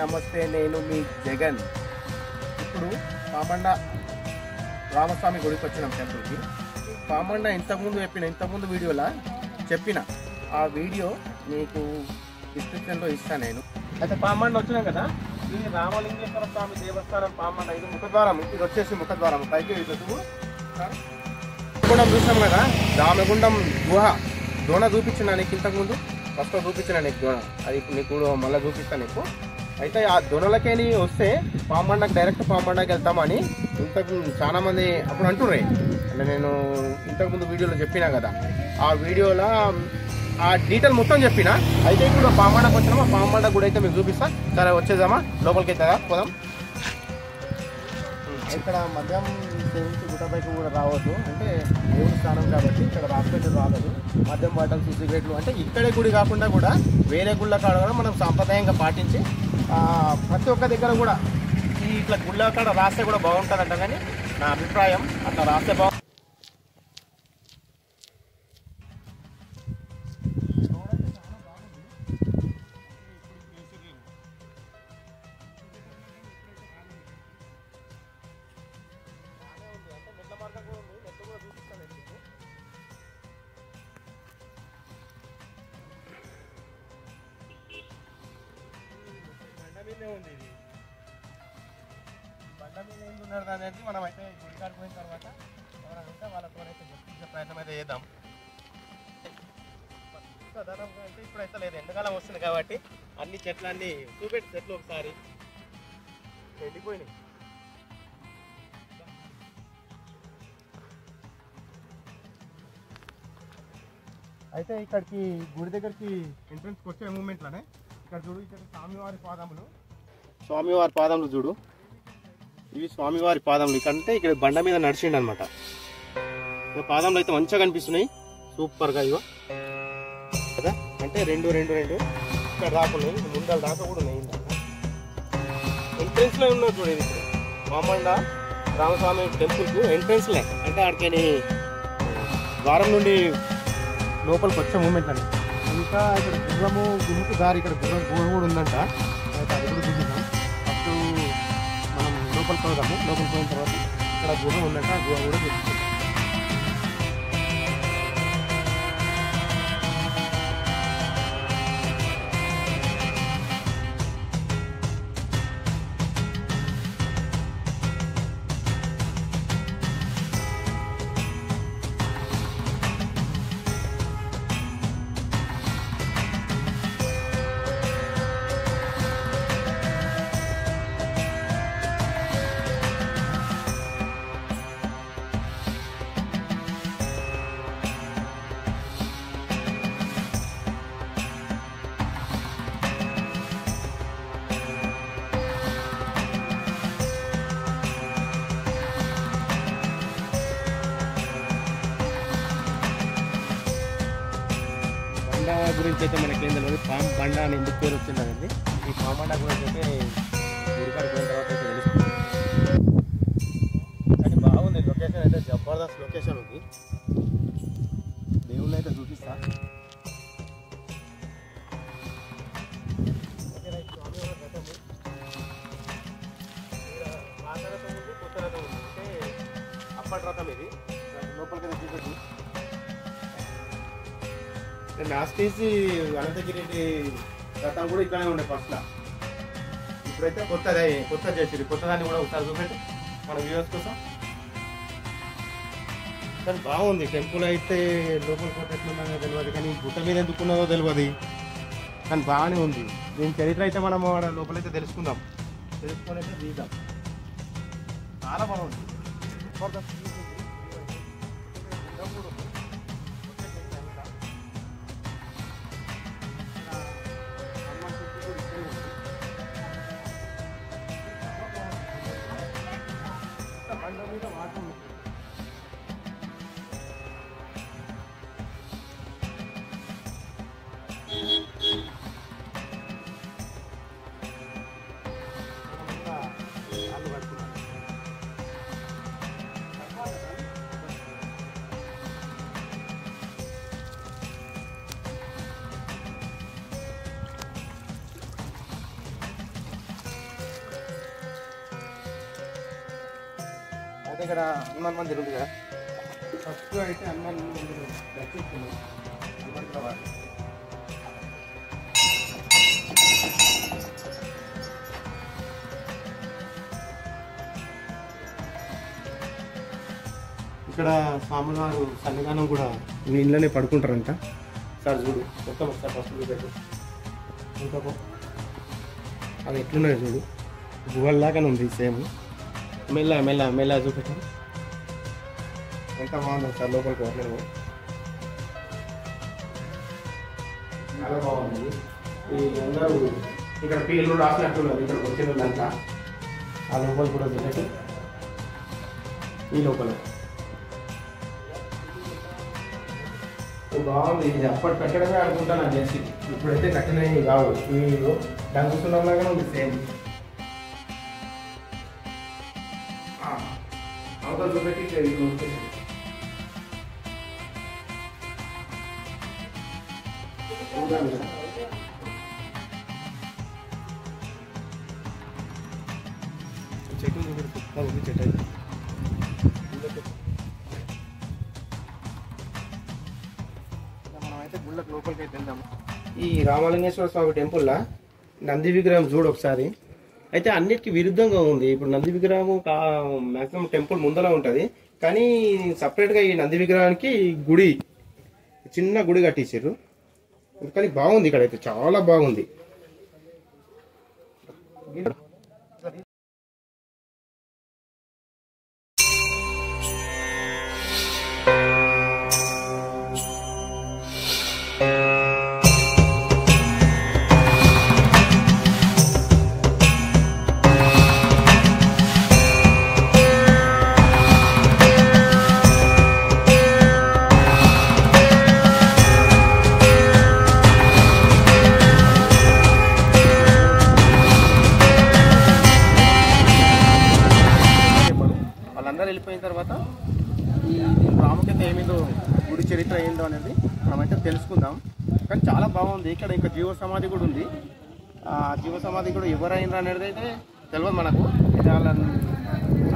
నమస్తే, నేను మీ జగన్. ఇప్పుడు పామండ రామస్వామి గుడికి వచ్చినాం టెంపుల్కి. పామండ ఇంతకుముందు వీడియోలో చెప్పిన ఆ వీడియో మీకు డిస్క్రిప్షన్లో ఇస్తాను నేను. అయితే పామండ వచ్చినాం కదా, ఇది రామలింగేశ్వర స్వామి దేవస్థానం పామండ. ఇది ముఖద్వారం, ఇది వచ్చేసి ముఖద్వారం. పైకి రామగుండం చూసాం కదా, రామగుండం గుహ దోణ చూపించిన నీకు ఇంతకుముందు ఫస్ట్ చూపించిన నీకు దోణ, అది నీకు మళ్ళీ చూపిస్తాను నీకు. అయితే ఆ దొనలకేని వస్తే పామండకి డైరెక్ట్ పామండకి వెళ్తామని ఇంతకు చాలా మంది అప్పుడు అంటుర్రే. అంటే నేను ఇంతకుముందు వీడియోలో చెప్పినా కదా, ఆ వీడియోలో ఆ డీటెయిల్ మొత్తం చెప్పిన. అయితే ఇప్పుడు పామండకు వచ్చినామా, పామండ గుడి అయితే మీకు చూపిస్తా. సరే వచ్చేద్దామా, లోపలికి అవుతుందా పోదాం. ఇక్కడ మద్యం సేవించి గుట్టపైకి కూడా రావద్దు, అంటే దేవుడి స్థానం కాబట్టి ఇక్కడ రాసుపెట్టి రాలేదు. మద్యం బాటల్స్, సిగరెట్లు అంటే ఇక్కడే గుడి కాకుండా కూడా వేరే గుళ్ళ కాడ కూడా మనం సాంప్రదాయంగా పాటించి ప్రతి ఒక్క దగ్గర కూడా ఇట్లా గుళ్ళ కాడ రాస్తే కూడా బాగుంటుందంట. కానీ నా అభిప్రాయం అట్లా రాస్తే బాగుంటుంది. ఉంది ఇది బండ మీద ఏం ఉన్నది అనేది మనం అయితే గుడి కాడికి పోయిన తర్వాత ఎవరైనా ఉంటే వాళ్ళతో అయితే గుర్తించే ప్రయత్నం అయితే చేద్దాం. సాధారణంగా అయితే ఇప్పుడైతే లేదు, ఎండాకాలం వస్తుంది కాబట్టి అన్ని చెట్లన్నీ చూపెట్టి చెట్లు ఒకసారి ఎండిపోయినాయి. అయితే ఇక్కడికి గుడి దగ్గరికి ఎంట్రన్స్కి వచ్చే మూమెంట్లోనే ఇక్కడ చూడు, ఇక్కడ స్వామివారి పాదములు చూడు, ఇవి స్వామివారి పాదములు. ఇక్కడంటే ఇక్కడ బండ మీద నడిచిండు అనమాట. పాదములు అయితే మంచిగా కనిపిస్తున్నాయి, సూపర్గా. ఇగో కదా, అంటే రెండు ఇక్కడ దాకా ఉన్నాయి, ముందల దాకా కూడా ఉన్నాయి. ఎంట్రెన్స్లో ఉన్నది చూడు, ఇది పామండ రామస్వామి టెంపుల్కు ఎంట్రెన్స్లే. అంటే అక్కడికి ద్వారం నుండి లోపలికి వచ్చే మూమెంట్ అండి. ఇంకా ఇక్కడ గుమ్ముకు దారి, ఇక్కడ గుర్రం గుహ కూడా ఉందంట. అయితే అది కూడా చూపిద్దాం. ఫస్ట్ మనం లోపలికి పోదాము. లోపలికి పోయిన తర్వాత ఇక్కడ గుహ ఉందంట, ఆ గుహ కూడా చూపిస్తాం. బండ గురించి అయితే మనకేం తెలియదు, బండ అని ఎందుకు పేరు వచ్చిందండి. ఈ పామండ గురించి అయితే గుడికాడికి పోయిన తర్వాత అయితే తెలుస్తుంది. కానీ బాగుంది లొకేషన్ అయితే, జబర్దస్త్ లొకేషన్ ఉంది. దేవుళ్ళని అయితే చూపిస్తా. పాత రథం ఉంది, కొత్త రథం ఉంది. అంటే అప్పటి రథం ఇది. లోపలికి చూపెట్టి నాస్టీసి అనంతగిరి రథం కూడా ఇట్లానే ఉండే ఫస్ట్లో. ఇప్పుడైతే కొత్త చేసి కొత్తదాన్ని కూడా ఒకసారి చూపెట్టి మన వ్యూవర్స్ కోసం. కానీ బాగుంది టెంపుల్ అయితే. లోపల కోట ఎట్లున్నదో తెలియదు, కానీ గుట్ట మీద ఎందుకున్నదో తెలియదు, కానీ బాగానే ఉంది. దీని చరిత్ర అయితే మనం లోపలైతే తెలుసుకుందాం, తెలుసుకొని అయితే తీద్దాం. చాలా బాగుంది. ఇక్కడ హనుమాన్ మందిర్ ఉంది కదా, ఫస్ట్ అయితే హనుమాన్ మందిర్ దర్శిస్తున్నాం. ఇక్కడ స్వామివారు సన్నిధానం కూడా మీ ఇంట్లోనే పడుకుంటారంట. సార్ చూడు మొత్తం ఒకసారి ఫస్ట్ చూపెట్టు. ఇంకా అవి ఎట్లున్నాయి చూడు, గుహల్లాగానే ఉంది సేమ్. మెల్ల మెల్ల మెల్ల చూపెట్టాం. ఎంత బాగుంది సార్ లోపలికి పోవట్లేదు. చాలా బాగుంది. ఈ అందరూ ఇక్కడ పేర్లు రాసినట్టున్నారు ఇక్కడికి వచ్చిన వాళ్ళంతా. ఆ లోపల కూడా చూపెట్టు. ఈ లోపల బాగుంది. ఇది అప్పటి కట్టడమే అనుకుంటా నాకు తెలిసి. ఇప్పుడైతే కట్టినవి కావు. మీరు దాని కూర్చున్నలాగానే ఉంది సేమ్. అవతల చూపెట్టి చెట్టు చూపెట్టి చెట్టు అయితే మనమైతే గుళ్ళకి లోపలికి అయితే వెళ్దాము. ఈ రామలింగేశ్వర స్వామి టెంపుల్లో నంది విగ్రహం చూడు ఒకసారి. అయితే అన్నిటికీ విరుద్ధంగా ఉంది. ఇప్పుడు నంది విగ్రహం మ్యాక్సిమం టెంపుల్ ముందర ఉంటుంది, కానీ సపరేట్గా ఈ నంది విగ్రహానికి గుడి, చిన్న గుడి కట్టించారు. కానీ బాగుంది, ఇక్కడైతే చాలా బాగుంది. వాళ్ళందరూ వెళ్ళిపోయిన తర్వాత ఈ ప్రాముఖ్యత ఏమిందో, గుడి చరిత్ర ఏందో అనేది మనమైతే తెలుసుకుందాం. కానీ చాలా బాగుంది. ఇక్కడ ఇంకా జీవ సమాధి కూడా ఉంది. ఆ జీవ సమాధి కూడా ఎవరైనా అనేది అయితే తెలియదు మనకు. అయితే వాళ్ళని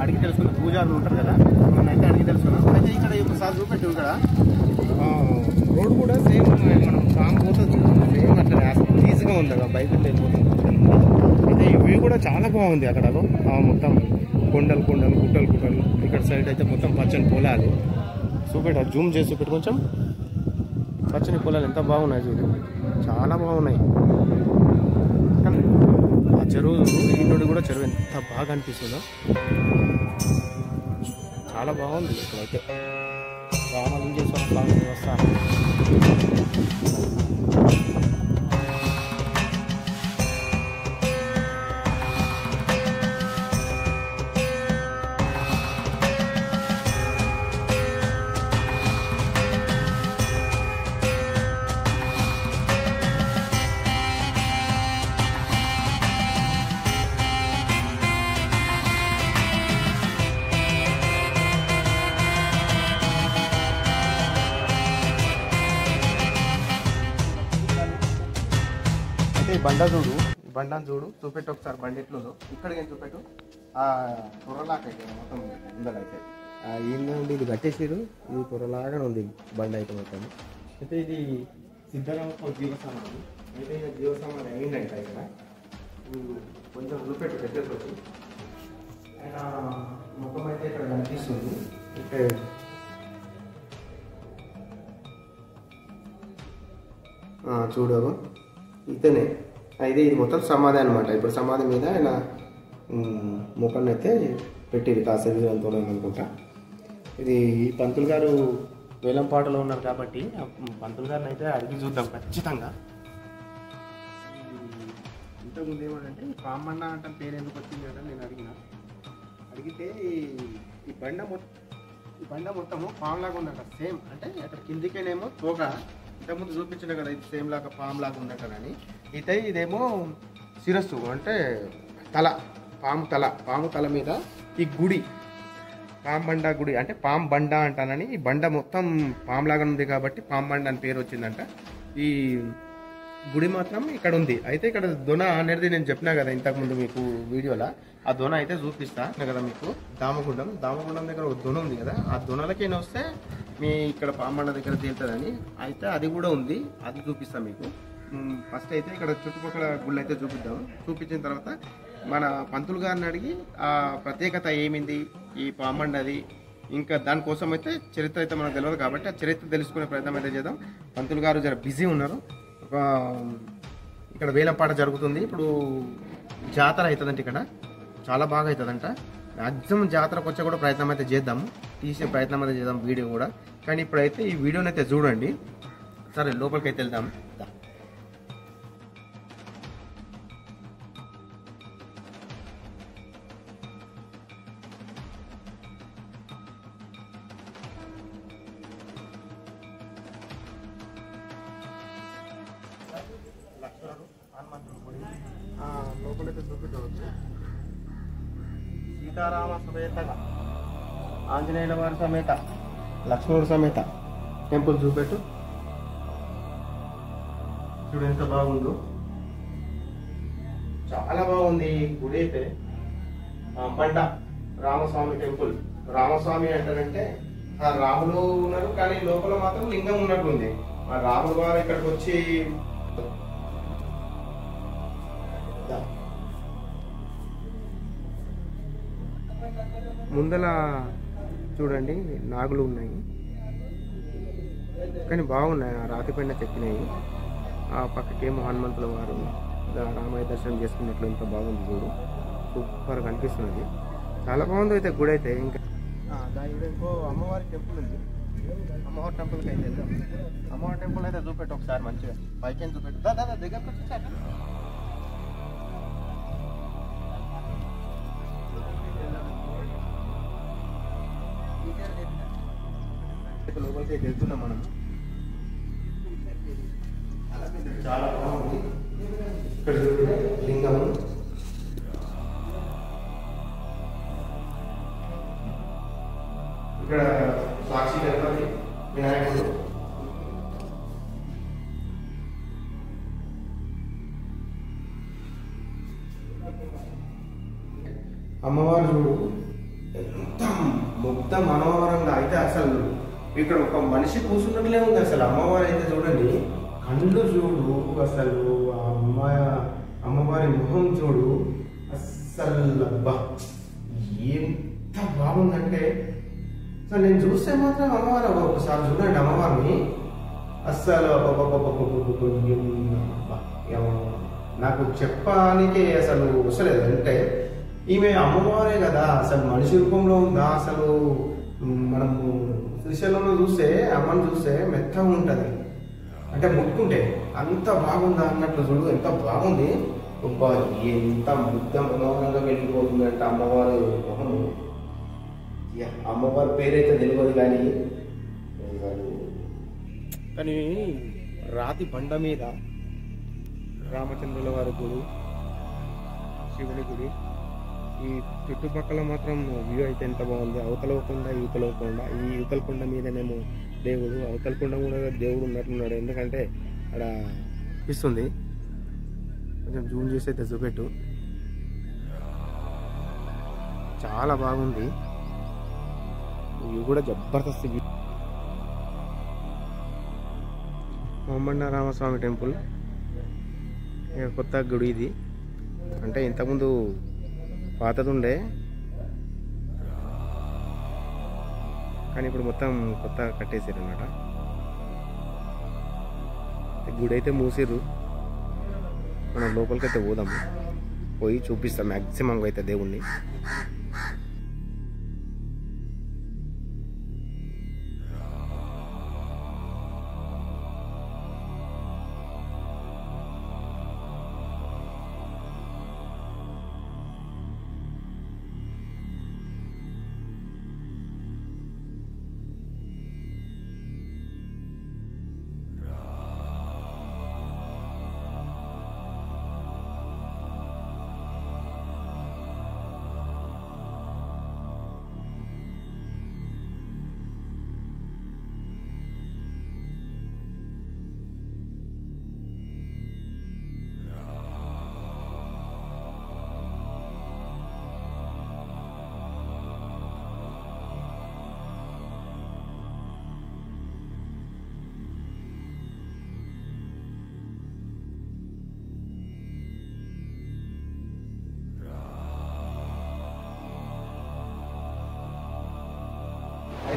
అడిగి తెలుసుకున్నాం. పూజారులు ఉంటారు కదా, మనం అయితే అడిగి తెలుసుకున్నాం. అయితే ఇక్కడ ఒకసారి చూపెట్టి ఇక్కడ రోడ్ కూడా సేమ్ మనం సాంగ్ పోతుంది సేమ్ అట్లా ఈజీగా ఉంది కదా, బైక్ వెళ్ళిపోతుంది. అయితే ఈ వ్యూ కూడా చాలా బాగుంది. అక్కడ మొత్తం కొండలు కొండలు, గుట్టలు గుట్టలు. ఇక్కడ సైడ్ అయితే మొత్తం పచ్చని పొలాలు. చూపెట్ట జూమ్ చేసి చూపెట్టు కొంచెం. పచ్చని పొలాలు ఎంత బాగున్నాయి చూడు, చాలా బాగున్నాయి. ఆ చెరువు ఈ నుండి కూడా చెరువు ఎంత బాగా అనిపిస్తుందో, చాలా బాగుంది. ఇక్కడైతే రామలింగేశ్వర స్వామి దేవస్థానం. బండ చూడు, బండను చూడు, చూపెట్టు ఒకసారి. బండి ఎట్లుందో ఇక్కడికి చూపెట్టు. ఆ పొరలాకైతే మొత్తం ఉందలైతే ఏంటండి, ఇది కట్టేసారు. ఇది పొరలాగానే ఉంది బండి అయితే మొత్తం. అయితే ఇది సిద్ధరామ జీవ సమాధి. అయితే జీవ సమాధి అయిందంట ఇక్కడ. కొంచెం చూపెట్టు పెట్టేసి ఆయన ముఖం అయితే ఇక్కడ కనిపిస్తుంది. ఇక్కడ చూడవు ఇతనే. అయితే ఇది మొత్తం సమాధి అనమాట. ఇప్పుడు సమాధి మీద ఆయన ముఖాన్ని అయితే పెట్టింది కాసేపు అనుకుంటా. ఇది పంతులు గారు వేలంపాటలో ఉన్నారు కాబట్టి పంతులు గారిని అయితే అడిగి చూద్దాం ఖచ్చితంగా. ఇంతకుముందు ఏమంటే పామన్న అంటే పేరు ఎందుకు వచ్చింది కదా నేను అడిగితే ఈ బండ మొత్తము పాములాగా ఉందంట. సేమ్ అంటే అక్కడ కిందికేనేమో తోక, ఇంతకుముందు చూపించిన కదా ఇది సేమ్ లాగా పాము లాగా ఉందంట. కానీ ఇదేమో శిరస్సు అంటే తల, పాము తల మీద ఈ గుడి, పాము బండ గుడి అంటే పాము బండ అంటానని. ఈ బండ మొత్తం పాములాగా ఉంది కాబట్టి పాము బండ అని పేరు వచ్చిందంట. ఈ గుడి మాత్రం ఇక్కడ ఉంది. అయితే ఇక్కడ దొన అనేది నేను చెప్పినా కదా ఇంతకుముందు మీకు వీడియోలో, ఆ దొన అయితే చూపిస్తా కదా మీకు. దామగుండం దగ్గర ఒక దొన ఉంది కదా, ఆ దొనలకైనా వస్తే మీ ఇక్కడ పామండ దగ్గర తేలుతుందని అయితే అది కూడా ఉంది, అది చూపిస్తా మీకు. ఫస్ట్ అయితే ఇక్కడ చుట్టుపక్కల గుళ్ళు అయితే చూపిద్దాం. చూపించిన తర్వాత మన పంతులు గారిని అడిగి ఆ ప్రత్యేకత ఏమింది ఈ పామండది, ఇంకా దానికోసం అయితే చరిత్ర అయితే మనకు తెలియదు కాబట్టి ఆ చరిత్ర తెలుసుకునే ప్రయత్నం అయితే చేద్దాం. పంతులు గారు జర బిజీ ఉన్నారు. ఇక్కడ వేలంపాట జరుగుతుంది, ఇప్పుడు జాతర అవుతుందంట, ఇక్కడ చాలా బాగా అవుతుందంట. మ్యాక్సిమం జాతరకు వచ్చే కూడా ప్రయత్నం అయితే చేద్దాము, తీసే ప్రయత్నం అయితే చేద్దాం వీడియో కూడా. కానీ ఇప్పుడైతే ఈ వీడియోని అయితే చూడండి. సరే లోపలికి అయితే వెళ్దాం. లోపలైతే చూపించవచ్చు. సీతారామ సమేత ఆంజనేయుల వారి సమేత లక్ష్మణుడు సమేత టెంపుల్ చూపెట్టు. చూడు ఎంత బాగుందో, చాలా బాగుంది గుడి అయితే. బండ రామస్వామి టెంపుల్. రామస్వామి అంటారంటే ఆ రాములు ఉన్నారు, కానీ లోపల మాత్రం లింగం ఉన్నట్టుంది. ఆ రాములు వారు ఇక్కడికి వచ్చి ముందల చూడండి నాగులు ఉన్నాయి, కానీ బాగున్నాయి, రాతి పైన చెక్కినాయి. ఆ పక్కకేమో హనుమంతుల వారు రామయ్య దర్శనం చేసుకున్నట్లు ఎంత బాగుంది చూడు, సూపర్ కనిపిస్తున్నది, చాలా బాగుంది అయితే గుడి అయితే. ఇంకా దాని ఇంకో అమ్మవారి టెంపుల్ ఉంది, అమ్మవారి టెంపుల్కి అయితే వెళ్దాం. అమ్మవారి టెంపుల్ అయితే చూపెట్టు ఒకసారి మంచిగా, పైకి చూపెట్టు. దాదా దగ్గరకు వచ్చి లోపలికి వెళ్తున్నాం మనం. చాలా బాగుంది. ఇక్కడ లింగం, ఇక్కడ సాక్షి గణపతి వినాయకుడు, అమ్మవారు చూడు ఎంత ముగ్ధ మనోహరంగా అయితే. అసలు ఇక్కడ ఒక మనిషి కూర్చున్నట్లే ఉంది అసలు. అమ్మవారు అయితే చూడండి, కళ్ళు చూడు అసలు, అమ్మవారి ముఖం చూడు అస్సలు, అబ్బా ఎంత బాగుందంటే. అసలు నేను చూస్తే మాత్రం అమ్మవారు ఒకసారి చూడండి అమ్మవారిని, అస్సలు నాకు చెప్పడానికే అసలు వస్తలేదు. అంటే ఈమె అమ్మవారే కదా, అసలు మనిషి రూపంలో ఉందా అసలు. మనము శ్రీశైలంలో చూస్తే అమ్మని చూస్తే మెత్తగా ఉంటుంది, అంటే ముట్టుకుంటే అంత బాగుందా అన్నట్లు చూడు, ఎంత బాగుంది. ఎంత ముద్ద మనోహరంగా వెళ్ళిపోతుంది అంటే అమ్మవారు మొహము. అమ్మవారి పేరైతే తెలియదు కానీ రాతి బండ మీద రామచంద్రుల వారి గుడి, శివుని గుడి, ఈ చుట్టుపక్కల మాత్రం వ్యూ అయితే ఎంత బాగుంది. అవతలకొండ యువతలకొండ, ఈ యువతలకొండ మీదనేమో దేవుడు, అవతలకొండ కూడా దేవుడు ఉన్నట్టున్నాడు. ఎందుకంటే అక్కడ ఇస్తుంది, కొంచెం జూమ్ చేసి అయితే చూపెట్టు. చాలా బాగుంది, ఇవి కూడా జబర్దస్త్. కోమన్న రామస్వామి టెంపుల్ కొత్త గుడి ఇది, అంటే ఇంతకుముందు పాతది ఉండే కానీ ఇప్పుడు మొత్తం కొత్త కట్టేసారు అన్నమాట. గుడి అయితే మూసిర్రు, మనం లోపలికైతే పోదాము, పోయి చూపిస్తాం మ్యాక్సిమం అయితే దేవుణ్ణి.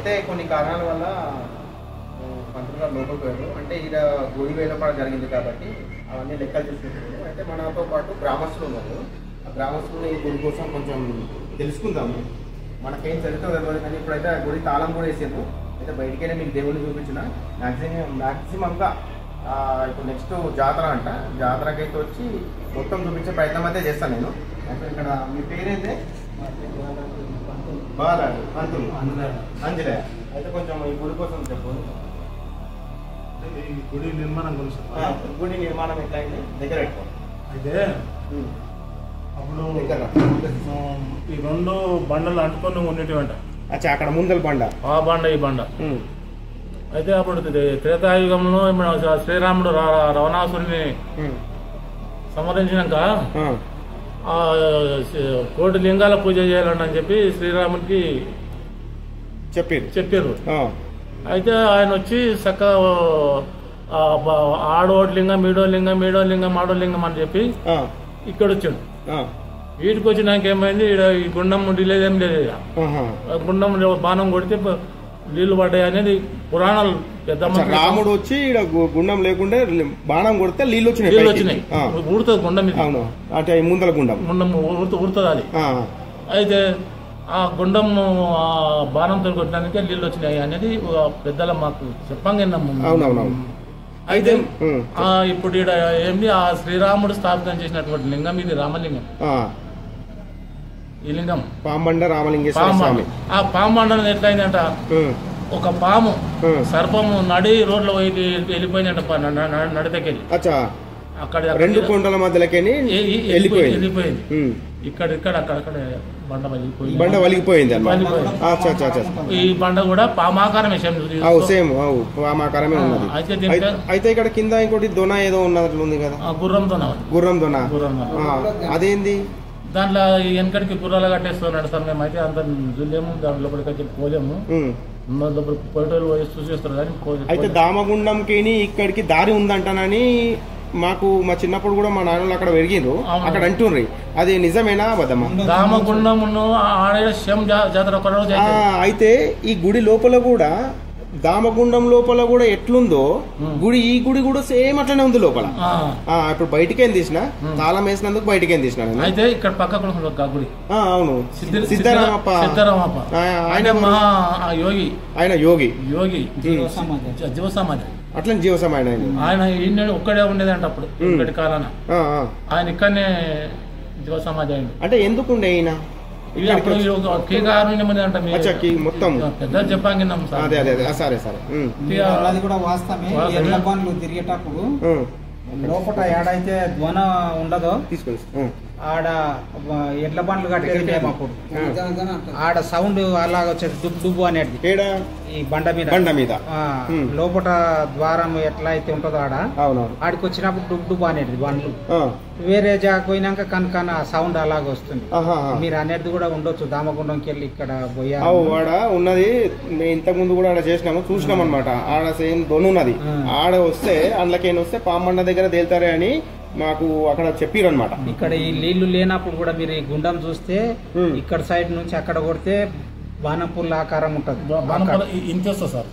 అయితే కొన్ని కారణాల వల్ల పంతులు గారు లోపలికి పోయారు. అంటే ఈడ గుడి వేలపాడ జరిగింది కాబట్టి అవన్నీ లెక్కలు చూసుకుంటున్నారు. అయితే మనతో పాటు గ్రామస్తులు ఉన్నారు. ఆ గ్రామస్తులు ఈ గుడి కోసం కొంచెం తెలుసుకుందాము. మనకేం చరిత్ర తెలియదు కానీ ఇప్పుడైతే ఆ గుడి తాళం కూడా వేసారు. అయితే బయటికైనా మీకు దేవుడిని చూపించిన మ్యాక్సిమంగా ఇప్పుడు నెక్స్ట్ జాతర అంట. జాతరకైతే వచ్చి మొత్తం చూపించే ప్రయత్నం అయితే చేస్తాను నేను. అయితే ఇక్కడ మీ పేరైతే బాలాడు పంతులు అంజలే. అయితే కొంచెం ఈ గుడి కోసం చెప్పు. గుడి నిర్మాణం గురించి గుడి నిర్మాణం ఎట్లయింది దగ్గర పెట్టుకో. అయితే అప్పుడు ఈ 2 బండలు అంటుకొని ఉండేటివంట. అచ్చా, అక్కడ ముందల బండ, ఆ బండ ఈ బండ. అయితే అప్పుడు త్రేతాయుగంలో శ్రీరాముడు రావణాసురుని సంహరించినాక 1 లింగాల పూజ చేయాలని అని చెప్పి శ్రీరాముడికి చెప్పారు. అయితే ఆయన వచ్చి చక్కగా ఆడో లింగం, ఈడో లింగం, ఆడో లింగం అని చెప్పి ఇక్కడ వచ్చాడు. వీటికి వచ్చినాక ఏమైంది, ఈ గుండం లేదేం లేదు. గుండం బాణం కొడితే నీళ్లు పడ్డాయి అనేది పురాణాలు. పెద్ద రాముడు వచ్చి గుండం లేకుండా బాణం కొడితే నీళ్ళు వచ్చినాయి. ఊడుతుంది గుండం మీద, అంటే ముందల గుండం ఊడుతుంది అది. అయితే ఆ గుండం బాణంతో కొట్టడానికి నీళ్ళు వచ్చినాయి అనేది పెద్దల మాకు చెప్పంగా విన్నాము. అయితే ఇప్పుడు ఇక్కడ ఏంటి, ఆ శ్రీరాముడు స్థాపితం చేసినటువంటి లింగం ఇది రామలింగం. ఈ లింగం పాంబండ రామలింగేశ్వర స్వామి. ఆ పాంబండ ఎట్లయిందంట, ఒక పాము సర్పము నడి రోడ్లో వెళ్ళిపోయిందంట, నడితకెళ్ళి. అక్కడ 2 కొండల మధ్యలోకి వెళ్ళిపోయింది. ఇక్కడ అక్కడక్కడ బండ వలిగిపోయింది. ఈ బండ కూడా పామాకారమే, సేమ్ పామాకారమే ఉన్నది. అయితే ఇక్కడ కింద ఇంకోటి దొన ఏదో ఉన్నట్లుంది కదా, గుర్రం దొన. అదేంది? దాంట్లో వెనకడికి గుర్రాలు కట్టేస్తున్నాడు సార్. మేము అయితే అంత చూడలేము, దాని లోపలికి వచ్చి పోలేము. పోయేటోళ్ళు చూసేస్తారు కానీ. అయితే దామగుండంకి ఇక్కడికి దారి ఉందంటానని మాకు మా చిన్నప్పుడు కూడా మా నాన్నలు అక్కడ పెరిగిండ్రు, అక్కడ అంటుండ్రి. అది నిజమేనా అబద్ధమా? దామగుండం జాతర. అయితే ఈ గుడి లోపల కూడా, దామగుండం లోపల కూడా ఎట్లుందో గుడి, ఈ గుడి కూడా సేమ్ అట్లనే ఉంది లోపల. ఇప్పుడు బయటికేం తీసిన, తాళం వేసినందుకు బయటికేం తీసిన. అయితే ఇక్కడ పక్క గుడి. అవును, సిద్ధరామప్ప. ఆయన యోగి. యోగి జీవ సమాధి. అట్లా జీవ సమాధి. ఆయన ఒక్కడే ఉండేదంట అప్పుడు ఇక్కడి కాలాన. ఆయన ఇక్కడనే జీవ సమాధి అయింది. అంటే ఎందుకుండే ఈయన మొత్తం పెద్ద చెప్పాం. సరే అది కూడా వాస్తవమే. ఎడ్ల బండ్లు తిరిగేటప్పుడు లోపల ఏడైతే ధ్వన ఉండదో ఆడ ఎడ్ల బండ్లు కట్టేది మేము అప్పుడు. ఆడ సౌండ్ అలాగ వచ్చేది, డుబ్ డుబ్బు అనేది ఈ బండ మీద. లోపల ద్వారం ఎట్లా అయితే ఉంటుందో ఆడికి వచ్చినప్పుడు డుబ్ డుబ్బు అనేది బండ్లు. వేరే జాగ పోయినాక కనుక సౌండ్ అలాగ వస్తుంది. మీరు అనేది కూడా ఉండొచ్చు. దామగుండంకి వెళ్ళి ఇక్కడ పోయా ఉన్నది. ఇంతకు ముందు కూడా ఆడ చేసినాము, చూసినాం అనమాట. ఆడ సేమ్ దొన్నున్నది. ఆడ వస్తే అందులోకి వస్తే పామండ దగ్గర తేలుతారే అని మాకు అక్కడ చెప్పారు అనమాట. ఇక్కడ ఈ నీళ్లు లేనప్పుడు కూడా మీరు ఈ గుండం చూస్తే ఇక్కడ సైడ్ నుంచి అక్కడ కొడితే బాణంపుల్ల ఆకారం ఉంటది. సార్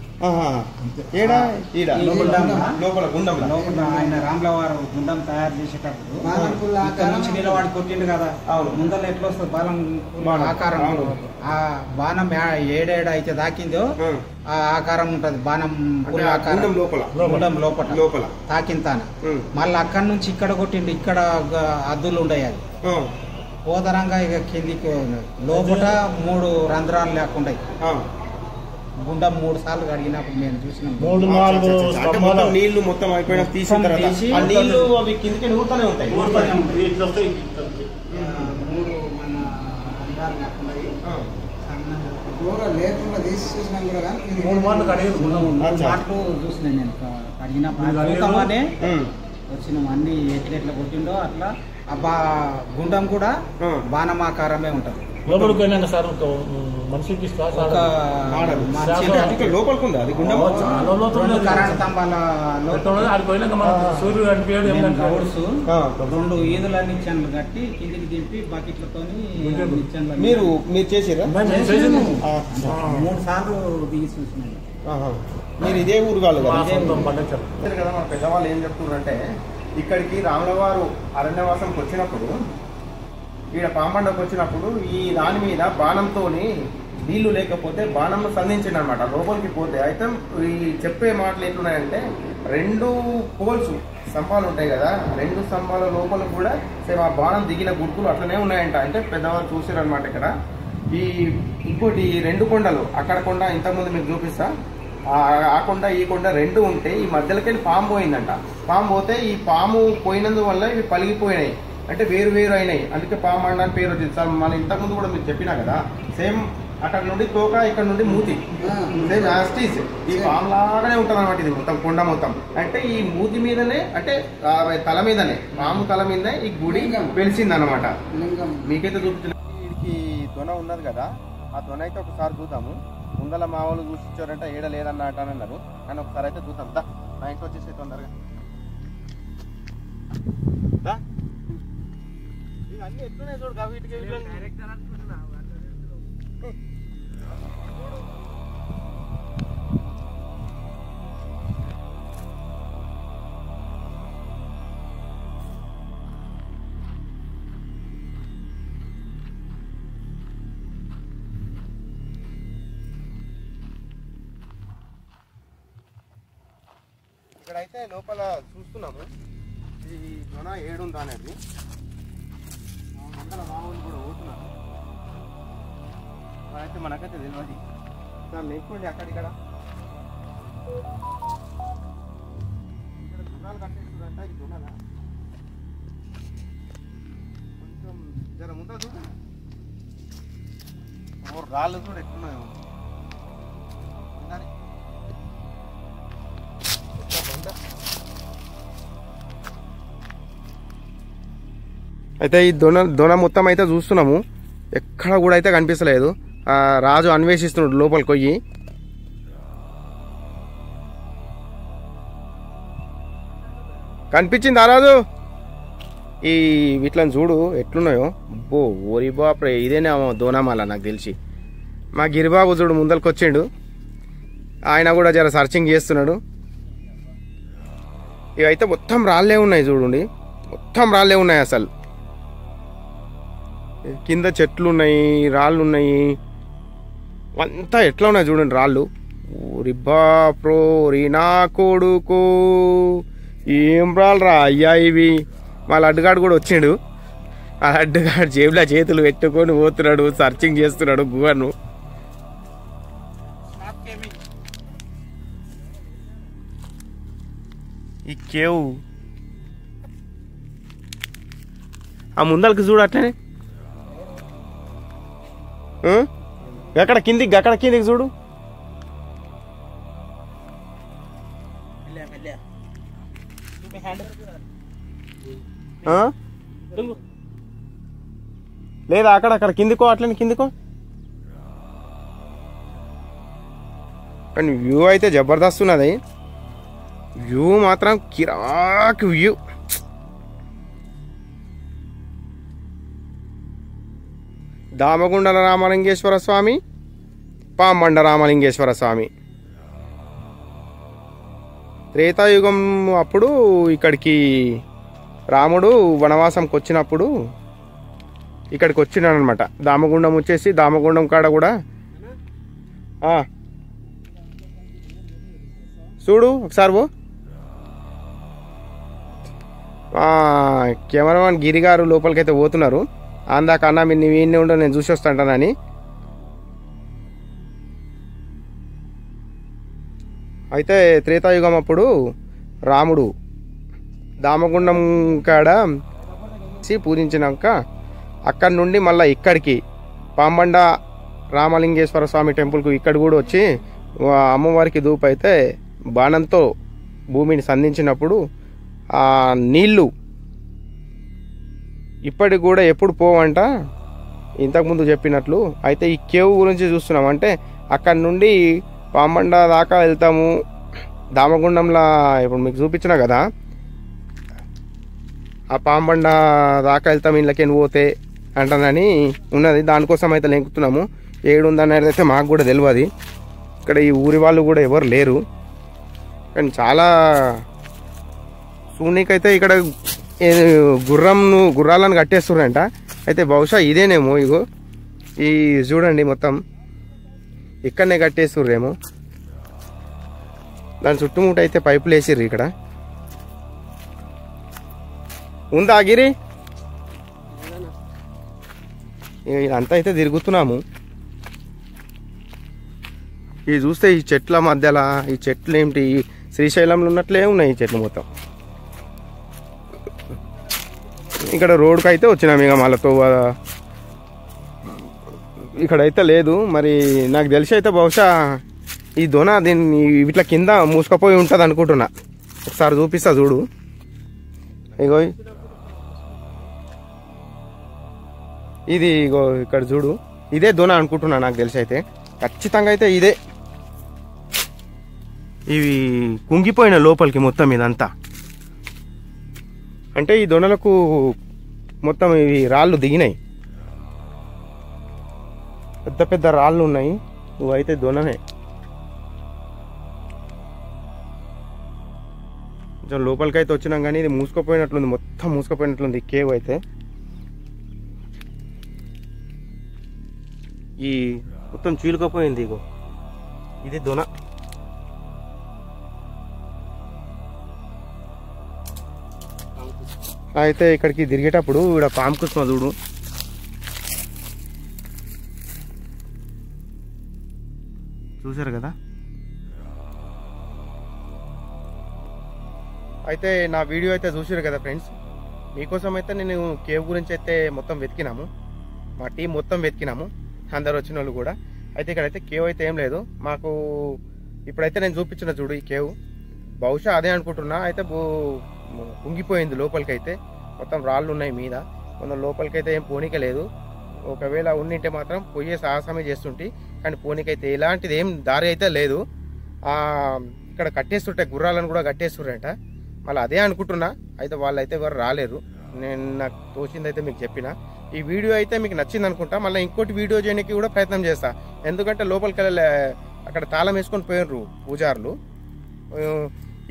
ఆయన రాముల వారు గుండం తయారు చేసేటప్పుడు నుంచి నిలబడి కొట్టిండు కదా, ముందర ఎట్లా వస్తుంది బాణం ఆకారం. ఆ బాణం ఏడేడ అయితే దాకిందో ఆ ఆకారం ఉంటది. బాణం పుల్ల ఆకారం గుండం లోపల తాకింతాన. మళ్ళీ అక్కడి నుంచి ఇక్కడ కొట్టిండు. ఇక్కడ అద్దులు ఉండయి. అది పోతరంగా ఇక కిందికి లోపల 3 రంధ్రాలు లేకుండా గుండం 3 సార్లు కడిగినప్పుడు మేము చూసినాం. 3-4 నీళ్లు మొత్తం అయిపోయిన తీసిన తర్వాత నీళ్లు అవి కిందికి నూరుతూనే ఉంటాయి. 3 మన లేకుండా తీసి చూసినాం కూడా. కానీ 3 మార్లు చూసినాను నేను. కడిగినప్పుడు వచ్చినాం. అన్ని ఎట్లా కొట్టిండో అట్లా. గుండం కూడా బాణమాకారమే ఉంటది. లోపలికి పోయినాక సార్ ఒక మనిషికి శ్వాస లోపలికి ఉందా అది గుండం? ఆడికి పోయినాక మనకు సూర్యుడు అనిపించాడు ఏంటంటే 2 ఈదుల నిచ్చెనలు కట్టి కిందికి దింపి బకెట్లతో మీరు చేసారా? 3 సార్లు దిగి చూసినాయి. మీరు ఇదే ఊరు వాళ్ళు కదా? కదా మన పెద్దవాళ్ళు ఏం చెప్తున్నారంటే ఇక్కడికి రాముల వారు అరణ్యవాసంకి వచ్చినప్పుడు, ఈడ పామండకు వచ్చినప్పుడు ఈ దాని మీద బాణంతో నీళ్లు లేకపోతే బాణంను సంధించిండు అనమాట లోపలికి పోతే. అయితే ఈ చెప్పే మాటలు ఎట్లున్నాయంటే 2 పోల్స్ స్తంభాలు ఉంటాయి కదా, 2 స్తంభాల లోపల కూడా సేమ్ ఆ బాణం దిగిన గుర్తులు అట్లనే ఉన్నాయంట. అంటే పెద్దవాళ్ళు చూసారు అనమాట. ఇక్కడ ఇంకోటి 2 కొండలు, అక్కడ కొండ ఇంతకుముందు మీకు చూపిస్తా, ఆ కొండ ఈ కొండ 2 ఉంటే ఈ మధ్యలోకి పాము పోయిందంట. పాము పోతే ఈ పాము పోయినందువల్ల ఇవి పలిగిపోయినాయి, అంటే వేరు వేరు అయినాయి. అందుకే పాము మండ అని పేరు వచ్చింది సార్. మన ఇంతకుముందు కూడా మీకు చెప్పినా కదా, సేమ్ అక్కడ నుండి తోక, ఇక్కడ నుండి మూతి, సేమ్ యాస్టీస్ ఈ పాము లాగానే ఉంటుంది అనమాట. ఇది మొత్తం కొండ మొత్తం అంటే ఈ మూతి మీదనే, అంటే తల మీదనే, పాము తల మీదనే ఈ గుడి వెలిసింది అనమాట. మీకైతే చూపించిన వీడికి దొన ఉన్నది కదా, ఆ దొన అయితే ఒకసారి చూద్దాము. ముందల మా వాళ్ళు చూసిచ్చారంటే ఏడ లేదన్నట్టు అని అన్నారు, కానీ ఒకసారి అయితే చూద్దాం. మా ఇంట్లో వచ్చేసి తొందరగా అన్ని ఎట్లున్నాయి చూడు. వీటికి ఇక్కడైతే లోపల చూస్తున్నాము ఈ దొన ఏడుందా అనేది. మందల మామూలు కూడా పోతున్నారు, అయితే మనకైతే తెలియదు సార్. లేకపోండి అక్కడిక్కడ ఇక్కడ గుర్రాలు కట్టేస్తుందంట. ఇది దొనలా కొంచెం జర ముందా చూడు, రాళ్ళు కూడా ఎట్లున్నాయో. అయితే ఈ దొన మొత్తం అయితే చూస్తున్నాము, ఎక్కడ కూడా అయితే కనిపిస్తలేదు. రాజు అన్వేషిస్తున్నాడు లోపలికి పోయి. కనిపించింది ఆ రాజు? ఈ వీటిని చూడు ఎట్లున్నాయో. బో ఓరి బాప్రే, ఇదేనే దోనామాల నాకు తెలిసి. మా గిరిబాబు చూడు ముందరికి వచ్చిండు, ఆయన కూడా జర సర్చింగ్ చేస్తున్నాడు. ఇవైతే మొత్తం రాళ్ళే ఉన్నాయి చూడండి, మొత్తం రాళ్ళే ఉన్నాయి. అసలు కింద చెట్లు ఉన్నాయి, రాళ్ళు ఉన్నాయి, అంతా ఎట్లా ఉన్నాయి చూడండి రాళ్ళు. రిబ్బా ప్రో రీనా కొడుకు, ఏం రాళ్ళు రా అయ్యా ఇవి. మా లడ్డుగాడు కూడా వచ్చిండు, ఆ లడ్డుగాడు జేబులో చేతులు పెట్టుకొని పోతున్నాడు, సర్చింగ్ చేస్తున్నాడు గుహను. ఈ కేవ్ ఆ ముందలకి చూడు అట్లనే. ఎక్కడ కిందికి, అక్కడ కిందికి చూడు. లేదా అక్కడ కిందికో, అట్లనే కిందికో. కానీ వ్యూ అయితే జబర్దస్త్ ఉన్నది. వ్యూ మాత్రం కిరాక్ వ్యూ. దామగుండ రామలింగేశ్వర స్వామి, పామండ రామలింగేశ్వర స్వామి. త్రేతాయుగం అప్పుడు ఇక్కడికి రాముడు వనవాసంకి వచ్చినప్పుడు ఇక్కడికి వచ్చినాడు అనమాట. దామగుండం వచ్చేసి దామగుండం కాడ కూడా చూడు ఒకసారి పో. కెమెరామెన్ గిరి గారు లోపలికైతే పోతున్నారు. అందాక అన్న మీరు నువ్వు ఈయనే ఉండవు, నేను చూసి వస్తాంటానని. అయితే త్రేతాయుగం అప్పుడు రాముడు దామగుండం కాడ పూజించినాక అక్కడి నుండి మళ్ళీ ఇక్కడికి పామండ రామలింగేశ్వర స్వామి టెంపుల్కు ఇక్కడ కూడా వచ్చి అమ్మవారికి ధూపు అయితే బాణంతో భూమిని సంధించినప్పుడు ఆ నీళ్ళు ఇప్పటికి కూడా ఎప్పుడు పోవంట, ఇంతకుముందు చెప్పినట్లు. అయితే ఈ కేవ్ గురించి చూస్తున్నాం. అంటే అక్కడ నుండి పామండ దాకా వెళ్తాము. దామగుండంలా ఇప్పుడు మీకు చూపించిన కదా, ఆ పాంబండ దాకా వెళ్తాం ఇళ్ళకేని పోతే అంటానని ఉన్నది. దానికోసం అయితే లెంకుతున్నాము. ఏడుందనేది అయితే మాకు కూడా తెలియదు. ఇక్కడ ఈ ఊరి వాళ్ళు కూడా ఎవరు లేరు. కానీ చాలా సూనీకైతే ఇక్కడ గుర్రాలను కట్టేస్తున్నారంట. అయితే బహుశా ఇదేనేమో. ఇగో ఈ చూడండి మొత్తం ఇక్కడనే కట్టేస్తుర్రేమో. దాని చుట్టుముట్టు అయితే పైపులు వేసిర్రు. ఇక్కడ ఉందా గిరి? ఇదంతా అయితే తిరుగుతున్నాము. ఇది చూస్తే ఈ చెట్ల మధ్యలో ఈ చెట్లు ఏమిటి శ్రీశైలంలో ఉన్నట్లే ఉన్నాయి ఈ చెట్లు మొత్తం. ఇక్కడ రోడ్కి అయితే వచ్చినాము. ఇక మళ్ళతో ఇక్కడైతే లేదు. మరి నాకు తెలిసి అయితే బహుశా ఈ దొన దీన్ని ఇట్లా కింద మూసుకపోయి ఉంటుంది అనుకుంటున్నా. ఒకసారి చూపిస్తా చూడు. ఇగో ఇది ఇగో ఇక్కడ చూడు. ఇదే దొన అనుకుంటున్నా నాకు తెలిసి అయితే. ఖచ్చితంగా అయితే ఇదే. ఇవి కుంగిపోయిన లోపలికి మొత్తం ఇదంతా. అంటే ఈ దొనలకు మొత్తం ఇవి రాళ్ళు దిగినాయి. పెద్ద పెద్ద రాళ్ళు ఉన్నాయి. ఇవైతే దొననే. కొంచెం లోపలికి అయితే వచ్చినాం కానీ ఇది మూసుకుపోయినట్లుంది. మొత్తం మూసుకుపోయినట్లుంది కేవ్ అయితే. ఈ మొత్తం చీలుకపోయింది. ఇగో ఇది దొన. అయితే ఇక్కడికి తిరిగేటప్పుడు ఇక్కడ పాము కూర్చున్నా చూడు. చూసారు కదా. అయితే నా వీడియో అయితే చూసారు కదా ఫ్రెండ్స్. మీకోసం అయితే నేను కేవ్ గురించి అయితే మొత్తం వెతికినాము. మా టీం మొత్తం వెతికినాము, అందరు వచ్చిన వాళ్ళు కూడా. అయితే ఇక్కడైతే కేవ్ అయితే ఏం లేదు మాకు. ఇప్పుడైతే నేను చూపించిన చూడు ఈ కేవ్. బహుశా అదే అనుకుంటున్నా. అయితే కుంగిపోయింది లోపలికి. అయితే మొత్తం రాళ్ళు ఉన్నాయి మీద. కొంత లోపలికైతే ఏం పోనీకలేదు. ఒకవేళ ఉండింటే మాత్రం పోయే సాహసమే చేస్తుంటే, కానీ పోనీకైతే ఎలాంటిది ఏం దారి అయితే లేదు. ఇక్కడ కట్టేస్తుంటాయి, గుర్రాలను కూడా కట్టేస్తుంటారంట. మళ్ళీ అదే అనుకుంటున్నా. అయితే వాళ్ళు అయితే ఎవరు రాలేరు. నేను నాకు తోచింది అయితే మీకు చెప్పిన. ఈ వీడియో అయితే మీకు నచ్చింది అనుకుంటా. మళ్ళీ ఇంకోటి వీడియో చేయడానికి కూడా ప్రయత్నం చేస్తా. ఎందుకంటే లోపలికి అక్కడ తాళం వేసుకొని పోయినరు పూజారులు.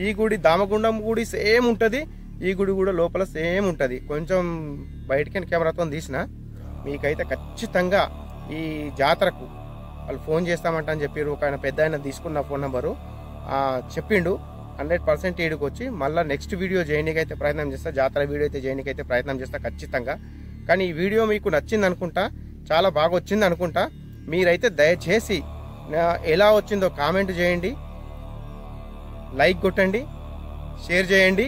ఈ గుడి దామగుండం గుడి సేమ్ ఉంటుంది. ఈ గుడి కూడా లోపల సేమ్ ఉంటుంది. కొంచెం బయటికి కెమెరాతో తీసిన మీకైతే ఖచ్చితంగా ఈ జాతరకు వాళ్ళు ఫోన్ చేస్తామంట అని చెప్పారు. ఒక ఆయన పెద్ద ఆయన తీసుకున్న ఫోన్ నెంబరు చెప్పిండు. 100% ఈడికి వచ్చి మళ్ళీ నెక్స్ట్ వీడియో చేయడానికి అయితే ప్రయత్నం చేస్తా. జాతర వీడియో అయితే చేయడానికి అయితే ప్రయత్నం చేస్తా ఖచ్చితంగా. కానీ ఈ వీడియో మీకు నచ్చింది అనుకుంటా, చాలా బాగా వచ్చింది అనుకుంటా. మీరైతే దయచేసి ఎలా వచ్చిందో కామెంట్ చేయండి, లైక్ కొట్టండి, షేర్ చేయండి,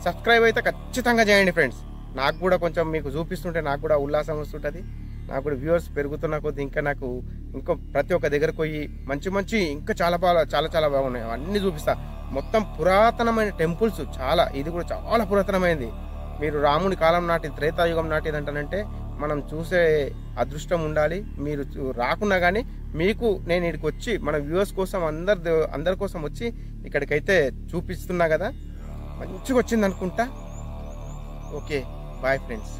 సబ్స్క్రైబ్ అయితే ఖచ్చితంగా చేయండి ఫ్రెండ్స్. నాకు కూడా కొంచెం మీకు చూపిస్తుంటే నాకు కూడా ఉల్లాసం వస్తుంటుంది. నాకు కూడా వ్యూవర్స్ పెరుగుతున్న కొద్ది ఇంకా నాకు ఇంకో ప్రతి ఒక్క దగ్గరకు పోయి మంచి ఇంకా చాలా బాగున్నాయి అన్నీ చూపిస్తా. మొత్తం పురాతనమైన టెంపుల్స్ చాలా. ఇది కూడా చాలా పురాతనమైనది. మీరు రాముని కాలం నాటి త్రేతాయుగం నాటిది అంటానంటే మనం చూసే అదృష్టం ఉండాలి. మీరు రాకున్నా కానీ మీకు నేను ఇక్కడికి వచ్చి మన వ్యూవర్స్ కోసం అందరి కోసం వచ్చి ఇక్కడికైతే చూపిస్తున్నా కదా. మంచిగా వచ్చింది అనుకుంటా. Okay, bye friends.